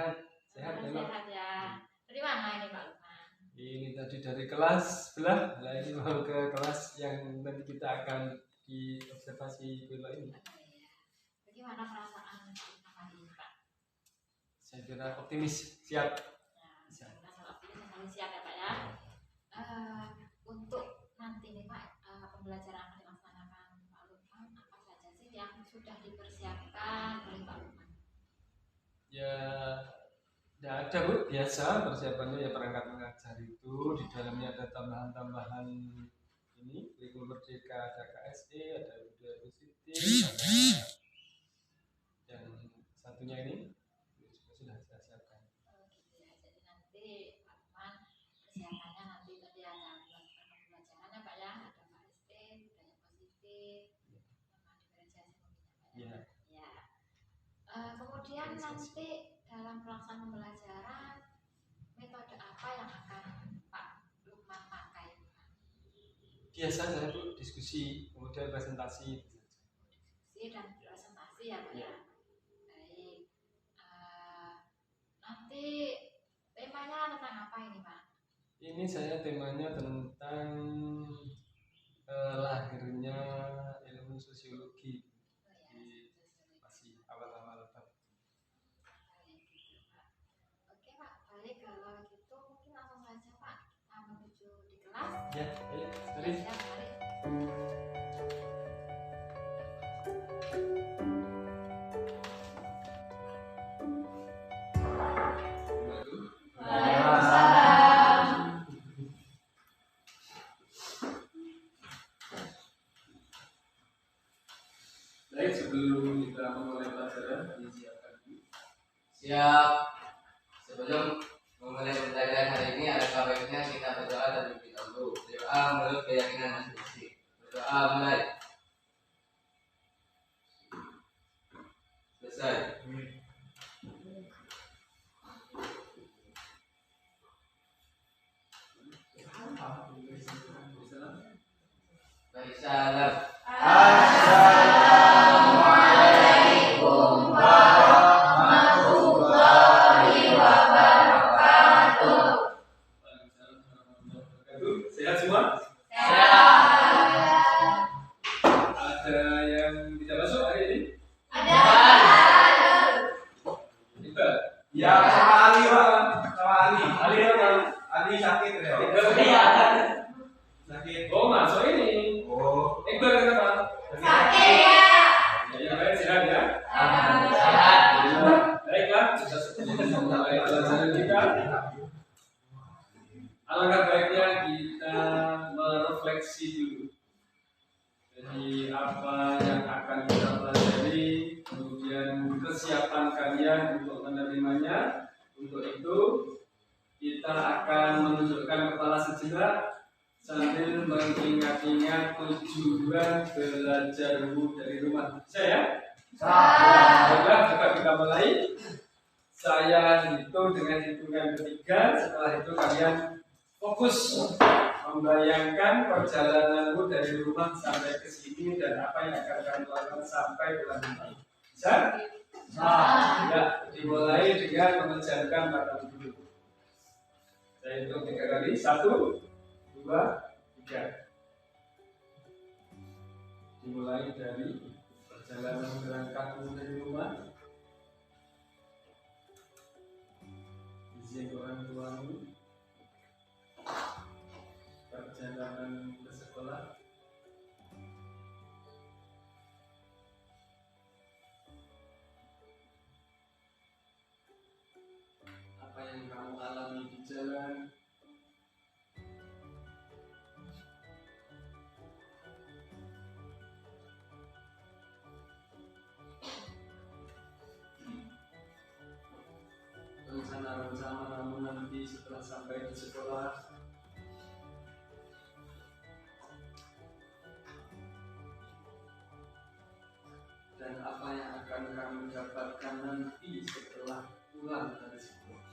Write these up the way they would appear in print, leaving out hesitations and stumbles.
sehat. Sehat ya, Pak. Sehat ya. Dari mana ini Pak Lukman? Ini tadi dari kelas sebelah. Nah, ini mau ke kelas yang nanti kita akan diobservasi belok ini. Bagaimana perasaan hari ini Pak? Saya kira optimis, siap. Perasaan optimis yang paling siap ya Pak ya. Untuk nanti nih Pak, pembelajaran yang dilaksanakan Pak Lukman, apa saja sih yang sudah dipersiapkan oleh Pak Lukman? Ya, tidak ada Bu, biasa persiapannya ya perangkat mengajar itu di dalamnya ada tambahan-tambahan ini, kurikulum merdeka, ada KSE, ada budaya positif, ada yang satunya ini juga sudah saya siapkan. Gitu ya. Jadi nanti Pak Lukman persiapannya nanti tadi ada pembelajarannya Pak ya, ada KSE, budaya positif, sama diferensiasi mungkin ya Pak ya. Kemudian nanti dalam pelaksanaan pembelajaran metode apa yang akan Pak Lukman pakai? Biasa saya Bu, diskusi, kemudian presentasi. Diskusi dan presentasi ya Pak ya. Baik. Nanti temanya tentang apa ini Pak? Ini saya temanya tentang lahirnya ilmu sosiologi. Masih awal-awal Pak. Oke Pak, baik kalau gitu mungkin langsung saja Pak menuju di kelas. Ya, ayo, mari. Ya, mari. Baik, sebelum kita memulai pelajaran, disiapkan dulu. Siap. Sebelum memulai pembelajaran hari ini, ada baiknya kita berdoa terlebih dahulu. Doa menurut keyakinan masing-masing. Berdoa mulai. Selesai. Baik, salam. Assalamualaikum warahmatullahi wabarakatuh. Sehat semua? Sehat. Ada yang tidak masuk hari ini? Ada. Iqbal? Ya, sama Ali Pak. Sama Ali. Ali apa? Ali sakit ya. Iya. Sakit. Oh, masuk ini. Oh. Iqbal kenapa? Sakit. Ya, baik, sehat ya? Sehat. Baiklah, kita mulai pelajaran kita. Alangkah baiknya kita merefleksi dulu. Jadi apa yang akan kita pelajari, kemudian kesiapan kalian untuk menerimanya. Untuk itu kita akan menundukkan kepala sejenak sambil mengingat-ingat tujuan belajarmu dari rumah. Bisa ya? Baiklah, coba kita mulai. Saya hitung dengan hitungan ketiga. Setelah itu kalian fokus membayangkan perjalananmu dari rumah sampai ke sini dan apa yang akan kamu lakukan sampai pulang rumah. Bisa? Ya, dimulai dengan memejamkan mata dulu. Saya hitung 3 kali. 1, 2, 3. Dimulai dari perjalanan berangkatmu dari rumah, izin orang tuamu, perjalanan ke sekolah, apa yang kamu alami di jalan, rencana-rencanamu nanti setelah sampai di sekolah, dan apa yang akan kamu dapatkan nanti setelah pulang dari sekolah.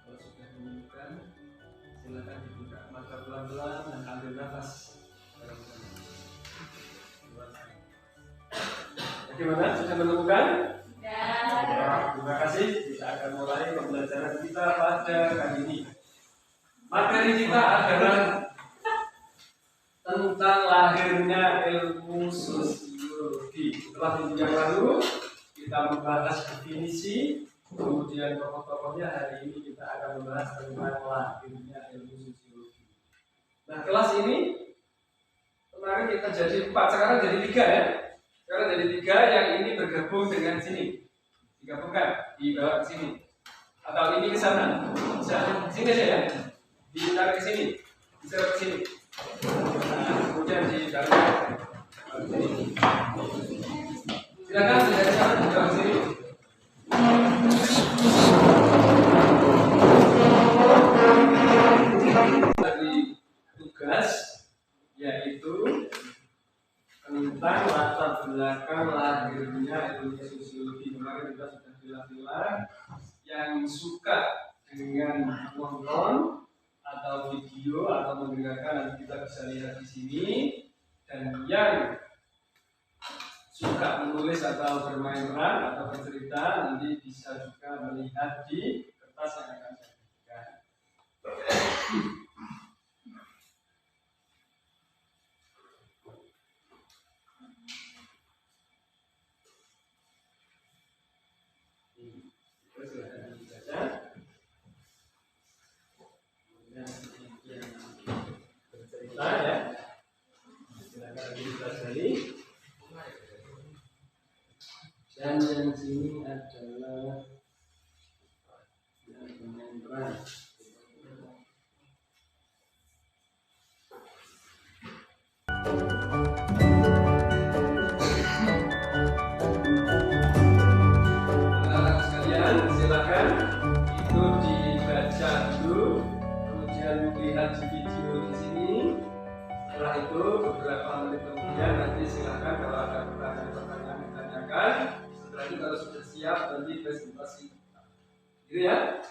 Kalau sudah menemukan, Silakan dibuka mata pelan-pelan dan ambil nafas. Bagaimana? Sudah menemukan? Ya, terima kasih. Kita akan mulai pembelajaran kita pada kali ini. Materi kita adalah tentang lahirnya ilmu sosiologi. Setelah minggu yang lalu kita membahas definisi, kemudian tokoh-tokohnya. Hari ini kita akan membahas tentang lahirnya ilmu sosiologi. Nah, kelas ini kemarin kita jadi 4, sekarang jadi 3 ya. Sekarang jadi 3, yang ini bergabung dengan sini. Digabungkan, dibawa ke sini. Atau ini ke sana. Bisa sini aja ya. Ditarik ke sini. Bisa ke sini. Nah, kemudian ditarik ke sini. Silakan dari sana dibawa ke sini. Dari tugas yaitu tentang latar belakang lahirnya ilmu sosiologi. Kemarin kita sudah bilang yang suka dengan nonton atau video atau mendengarkan, nanti kita bisa lihat di sini, dan yang suka menulis atau bermain peran atau bercerita nanti bisa juga melihat di kertas yang akan saya berikan. Dan yang sini adalah yang pemain peran. Anak-anak sekalian, silakan itu dibaca dulu, kemudian lihat di video di sini. Setelah itu beberapa menit kemudian nanti silakan kalau ada pertanyaan ditanyakan. Setelah itu kalau sudah siap nanti presentasi. Gitu ya?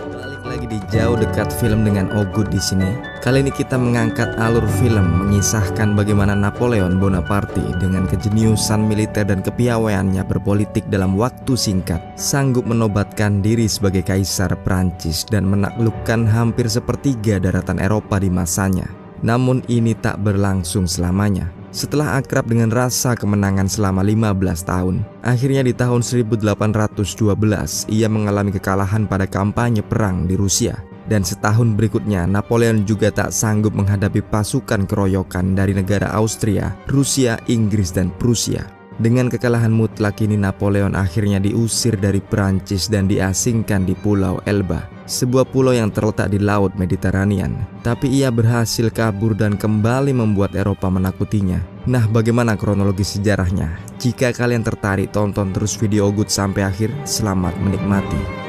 Balik lagi di Jauh Dekat Film dengan Ogut di sini. Kali ini kita mengangkat alur film mengisahkan bagaimana Napoleon Bonaparte dengan kejeniusan militer dan kepiawaiannya berpolitik dalam waktu singkat sanggup menobatkan diri sebagai kaisar Prancis dan menaklukkan hampir sepertiga daratan Eropa di masanya. Namun ini tak berlangsung selamanya. Setelah akrab dengan rasa kemenangan selama 15 tahun, akhirnya di tahun 1812 ia mengalami kekalahan pada kampanye perang di Rusia. Dan setahun berikutnya Napoleon juga tak sanggup menghadapi pasukan keroyokan dari negara Austria, Rusia, Inggris, dan Prusia. Dengan kekalahan mutlak ini Napoleon akhirnya diusir dari Prancis dan diasingkan di Pulau Elba, sebuah pulau yang terletak di Laut Mediterranean. Tapi ia berhasil kabur dan kembali membuat Eropa menakutinya. Nah, bagaimana kronologi sejarahnya? Jika kalian tertarik, tonton terus video Ogut sampai akhir. Selamat menikmati.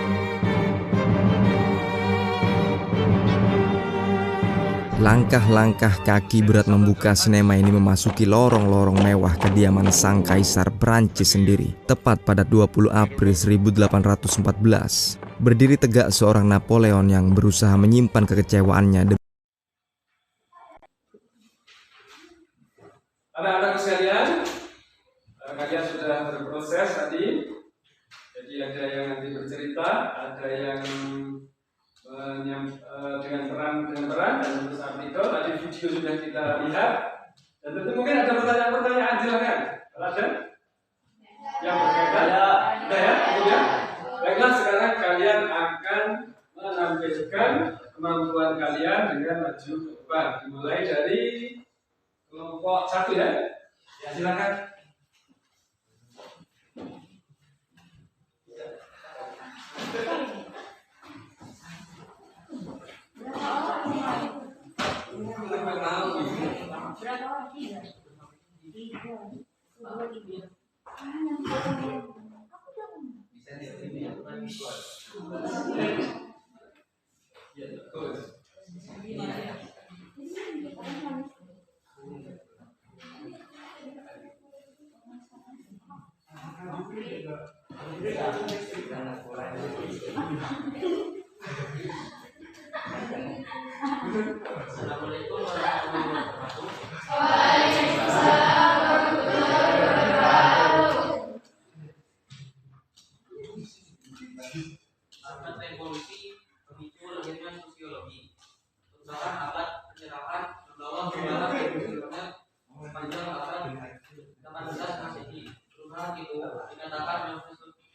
Langkah-langkah kaki berat membuka sinema ini memasuki lorong-lorong mewah kediaman sang kaisar Prancis sendiri. Tepat pada 20 April 1814, berdiri tegak seorang Napoleon yang berusaha menyimpan kekecewaannya. Anak-anak sekalian, kalian sudah berproses tadi. Jadi ada yang nanti bercerita, ada yang dengan peran dan terus artikel. Tadi video sudah kita lihat, dan tentu mungkin ada pertanyaan-pertanyaan, silakan. Kalau ada yang berkaitan, sudah ya, ya. Baiklah, sekarang kalian akan menampilkan kemampuan kalian dengan maju ke depan. Dimulai dari kelompok 1 ya. Ya, silakan. Assalamualaikum warahmatullahi wabarakatuh. Waalaikumsalam warahmatullahi wabarakatuh. Abad revolusi pemicu lahirnya sosiologi. Perubahan abad pencerahan membawa perubahan revolusioner sepanjang abad 18 Masehi. Perubahan itu dikatakan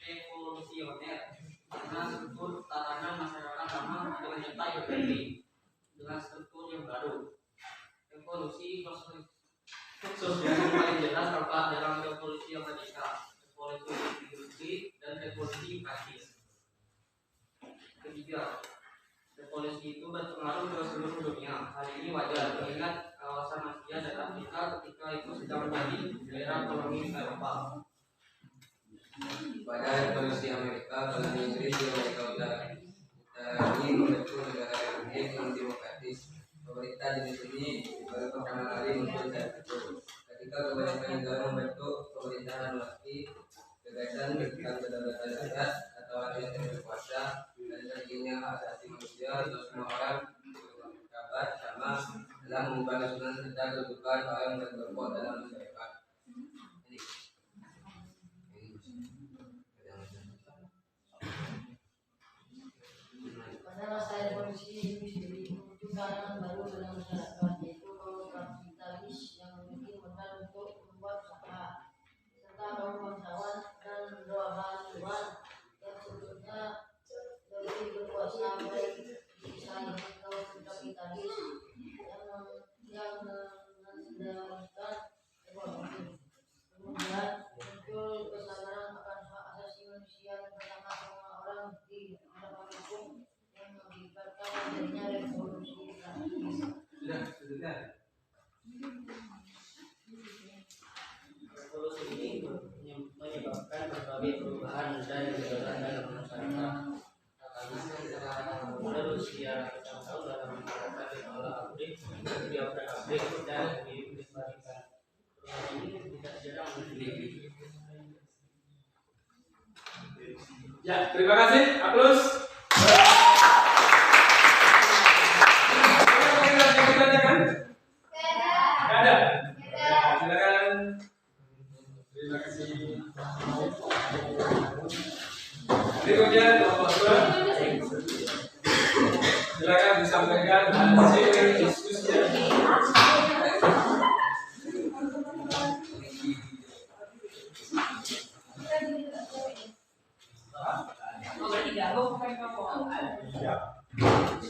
revolusioner karena struktur tatanan masyarakat lama tidak menyertai berganti dengan struktur yang baru. Revolusi sosial yang paling jelas tampak dalam revolusi Amerika, revolusi industri, dan revolusi Prancis. Ketiga, revolusi itu berpengaruh ke seluruh dunia. Hal ini wajar mengingat kawasan Asia dan Afrika ketika itu sedang menjadi daerah koloni Eropa. Pada revolusi Amerika, koloni Inggris di Amerika Utara, kita ingin membentuk negara yang demokratis. Pemerintah di sini baru pertama kali muncul saat itu. Ketika kebanyakan negara membentuk pemerintahan monarki, gagasan tentang kedaulatan rakyat atau rakyat yang berkuasa dan tingginya hak asasi manusia untuk semua orang bermartabat sama dalam mengubah susunan serta kedudukan orang dan kelompok dalam masyarakat. Pada masa revolusi industri muncul kalangan baru dalam masyarakat, yaitu kaum kapitalis yang memiliki modal untuk membuat usaha, serta kaum bangsawan dan rohaniwan yang sebelumnya lebih berkuasa baik disaingi kaum kapitalis yang mengendalikan ekonomi. Kemudian muncul kesadaran akan hak asasi manusia yang pertama semua orang di hadapan hukum yang mengakibatkan adanya revolusi Prancis. Revolusi ini menyebabkan berbagai perubahan dan gejolak dalam masyarakat. Pada usia yang tahu dalam masyarakat di Kuala Abrik, di Abrik dan di Barisan. Perubahan ini tidak jarang terjadi. Ya, terima kasih. Aplaus. Nggak ada. Ya, silakan. Terima kasih. Berikutnya nomor 2. Silakan disampaikan hasil diskusinya.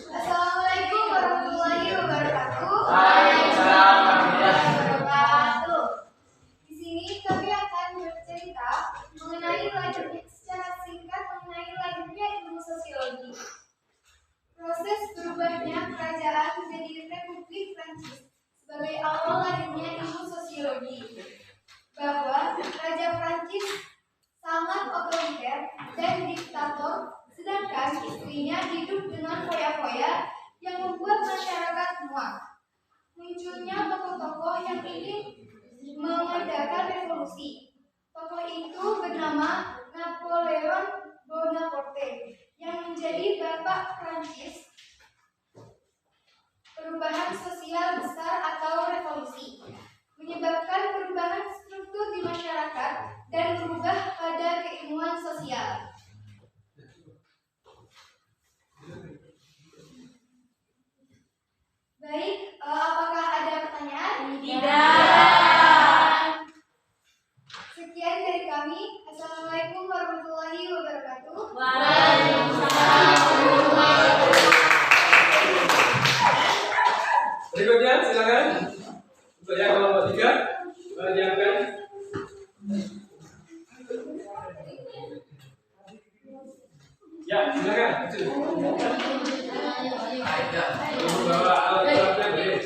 Assalamualaikum warahmatullahi wabarakatuh. Waalaikumsalam warahmatullahi wabarakatuh. Di sini kami akan bercerita mengenai secara singkat mengenai lahirnya ilmu sosiologi. Proses berubahnya kerajaan menjadi Republik Prancis sebagai awal lahirnya ilmu sosiologi. Bahwa Raja Prancis sangat otoriter dan diktator, sedangkan istrinya hidup dengan foya-foya yang membuat masyarakat muak. Munculnya tokoh-tokoh yang ingin mengadakan revolusi. Tokoh itu bernama Napoleon Bonaparte yang menjadi bapak Prancis. Perubahan sosial besar atau revolusi menyebabkan perubahan struktur di masyarakat dan berubah pada keilmuan sosial. Baik, apakah ada pertanyaan? Tidak. Sekian dari kami. Assalamualaikum warahmatullahi wabarakatuh. Berikutnya silakan. Untuk yang kelompok 3, menyiapkan. Ya, silakan. Bawa alat-alatnya boleh.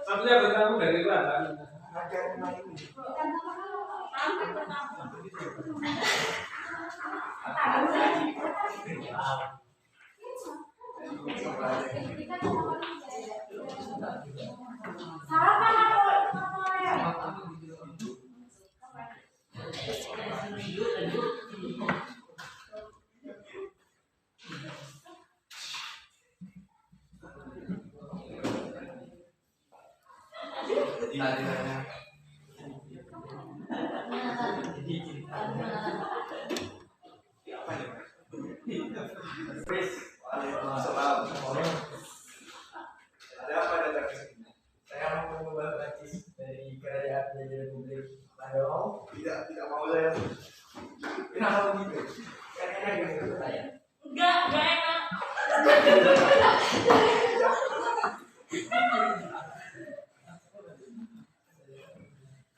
Satunya bertamu dari luar. Tadi. Waalaikumsalam. Ada apa datang ke sini? Saya mau mengubah Prancis dari kerajaan menjadi republik. Padahal Tidak mau saya. kenapa begitu? Karena gitu saya. Enggak enak.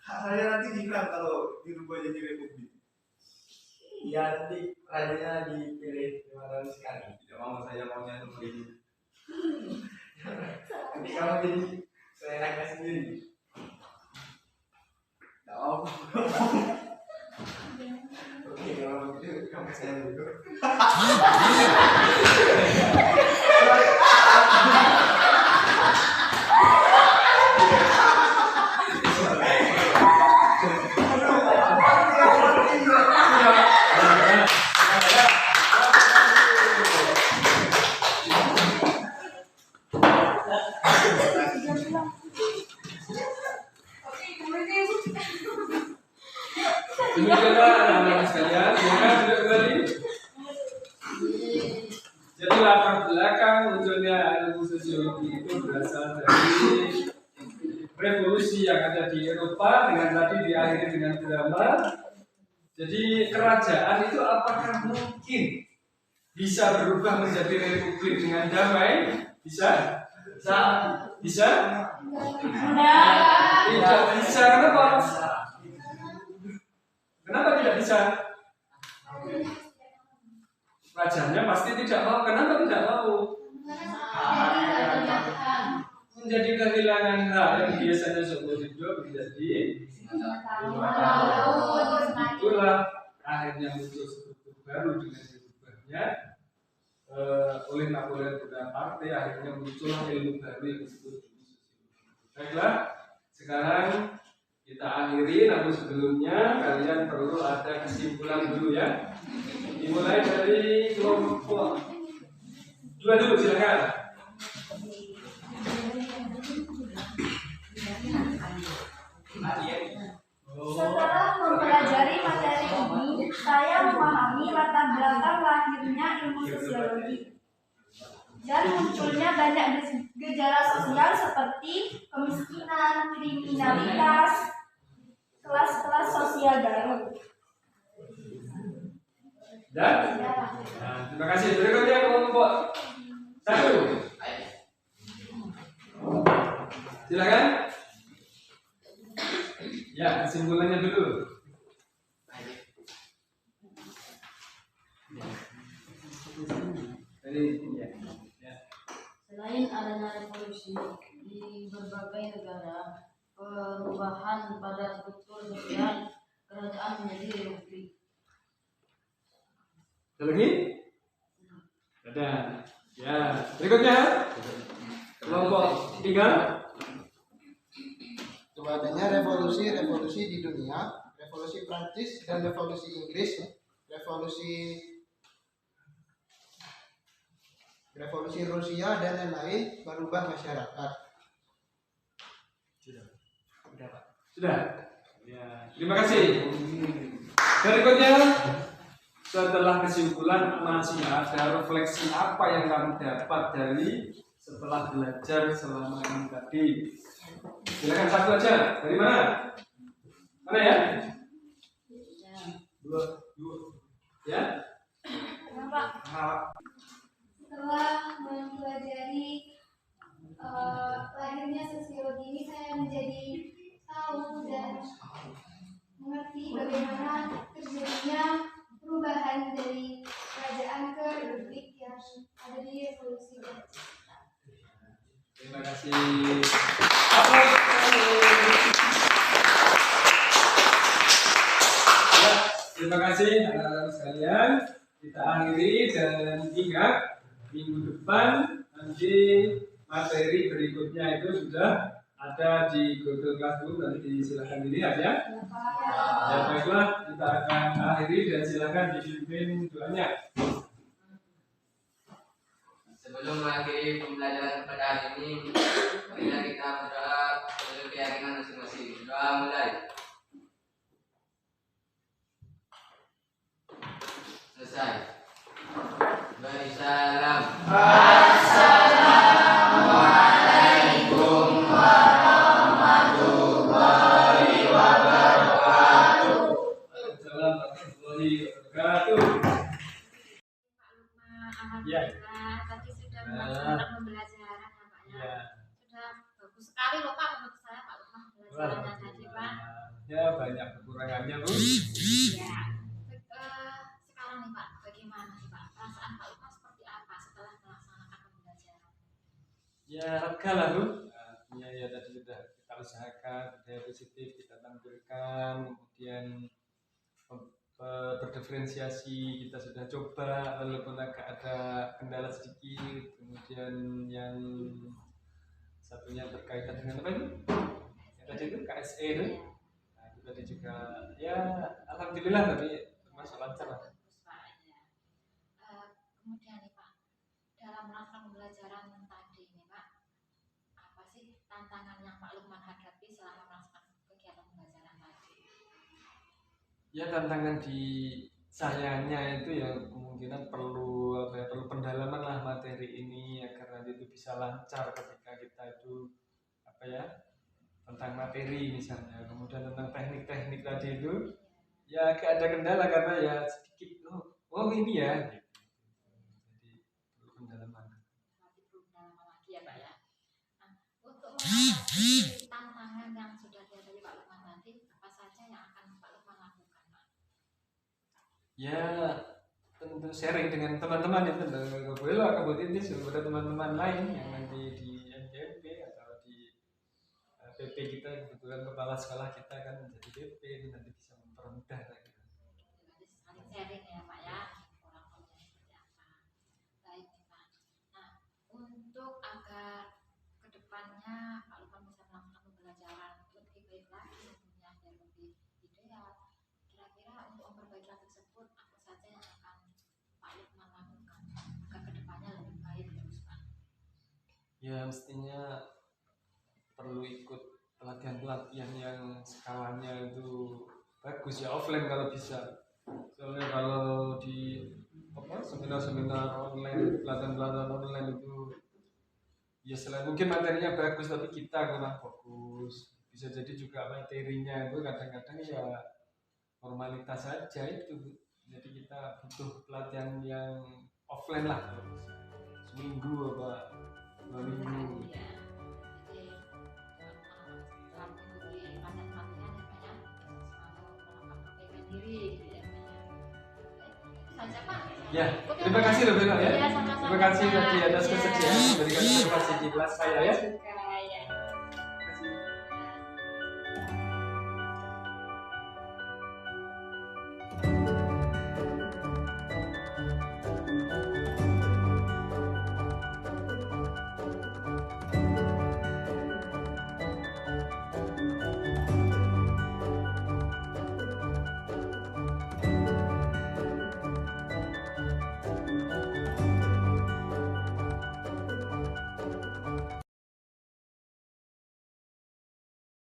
Hak saya nanti hilang kalau dirubah jadi republik. Ya nanti rajanya dipilih 5 tahun sekali. Tidak mau, saya maunya seperti ini. Nanti kamu jadi seenaknya sendiri. Tidak mau. Oke, kalau begitu kamu saya dulu. Demikianlah anak-anak sekalian, silakan duduk kembali. Jadi latar belakang munculnya ilmu sosiologi itu berasal dari revolusi yang ada di Eropa dengan tadi diakhiri dengan drama. Jadi kerajaan itu apakah mungkin bisa berubah menjadi republik dengan damai? Bisa? Bisa? Tidak bisa. Kenapa? Kenapa tidak bisa? Rajanya pasti tidak mau. Kenapa tidak mau? Menjadi kehilangan hak yang biasanya seumur hidup menjadi itulah akhirnya muncul struktur baru dengan dirubahnya oleh Napoleon Bonaparte. Akhirnya muncullah ilmu baru yang disebut ilmu sosiologi. Baiklah, sekarang kita akhiri, namun sebelumnya kalian perlu ada kesimpulan dulu ya. Dimulai dari kelompok 2 dulu, silakan. Setelah mempelajari materi ini, saya memahami latar belakang lahirnya ilmu sosiologi dan munculnya banyak gejala sosial seperti kemiskinan, kriminalitas, kelas-kelas sosial baru. Dan terima kasih. Berikutnya kelompok 1. Silakan. Ya, kesimpulannya dulu. Selain adanya revolusi di berbagai negara, perubahan pada struktur sosial kerajaan menjadi republik. Ada lagi? Ada. Ya, berikutnya kelompok 3. Adanya revolusi di dunia, revolusi Prancis dan revolusi Inggris, revolusi Rusia dan lain-lain merubah masyarakat. Sudah. Ya, terima kasih. Berikutnya, setelah kesimpulan masih ada refleksi apa yang kamu dapat dari setelah belajar selama ini tadi. Silakan satu aja. Dari mana? Mana ya? Dua. Ya? Kenapa? Setelah mempelajari lahirnya sosiologi ini, saya menjadi tahu dan mengerti bagaimana terjadinya perubahan dari kerajaan ke republik yang ada di revolusi. Terima kasih. Ya, terima kasih anak-anak sekalian. Kita akhiri dan ingat minggu depan nanti materi berikutnya itu sudah ada di Google Classroom, nanti silakan dilihat ya. Ya baiklah, kita akan akhiri dan silakan dipimpin doanya. Sebelum mengakhiri pembelajaran pada hari ini, marilah kita berdoa untuk keyakinan Mulai. Selesai. Beri salam. Assalamualaikum warahmatullahi wabarakatuh. Warahmatullahi wabarakatuh. Pak Lukman, alhamdulillah tadi sudah melaksanakan pembelajaran ya Pak ya. Ya. Sudah bagus sekali loh Pak menurut saya Pak Lukman pembelajarannya tadi Pak. Ya banyak kekurangannya Bu. Ya. Sekarang nih Pak, bagaimana nih Pak? Perasaan Pak Lukman seperti apa setelah melaksanakan pembelajaran? Ya lega lah Bu. Artinya ya tadi sudah kita usahakan budaya positif kita tampilkan, kemudian berdiferensiasi kita sudah coba walaupun agak ada kendala sedikit, kemudian yang satunya berkaitan dengan apa itu? Yang tadi itu KSE itu. Nah, itu tadi juga ya alhamdulillah tapi termasuk lancar lah. Bagus Pak ya. Kemudian nih Pak, dalam melaksanakan pembelajaran tadi nih Pak, apa sih tantangan yang Pak Lukman hadapi selama melaksanakan kegiatan pembelajaran tadi? Ya tantangan di sayanya itu ya kemungkinan perlu apa ya, perlu pendalaman lah materi ini agar nanti itu bisa lancar ketika kita itu apa ya tentang materi misalnya, kemudian tentang teknik-teknik tadi itu ya agak ada kendala karena ya sedikit oh ini ya gitu. Jadi perlu pendalaman. Nanti perlu pendalaman lagi ya Pak ya. Nah, untuk mengatasi tantangan yang sudah dihadapi Pak Lukman tadi, apa saja yang akan Pak Lukman lakukan Pak? Ya tentu sharing dengan teman-teman itu nggak boleh lah kemudian ini sudah ada teman-teman lain yang nanti di NJMP atau di PP kita kebetulan kepala sekolah kita kan menjadi PP ini nanti bisa mempermudah lagi. Jadi saling sharing ya Pak ya, kurang-kurangnya seperti apa. Baik nih Pak. Nah, untuk agar kedepannya Pak Lukman bisa melakukan pembelajaran lebih baik lagi tentunya dan lebih ideal, kira-kira untuk memperbaiki hal tersebut apa saja yang akan Pak Lukman lakukan agar kedepannya lebih baik terus Pak? Ya mestinya perlu ikut pelatihan-pelatihan yang skalanya itu bagus ya offline kalau bisa. Soalnya kalau di apa seminar-seminar online, pelatihan-pelatihan online itu ya selain mungkin materinya bagus tapi kita kurang fokus. Bisa jadi juga materinya itu kadang-kadang ya formalitas saja itu. Jadi kita butuh pelatihan yang offline lah, seminggu apa 2 minggu. Ya. Jadi dalam mengikuti pelatihan-pelatihan ya Pak ya, selalu melakukan perbaikan diri gitu ya Pak ya. Itu saja Pak. Ya, Oke, terima Pak. kasih loh Bella ya. Iya, sama-sama, Terima kasih Pak. tadi atas Iya. kesediaan memberikan informasi di kelas saya ya. Juga.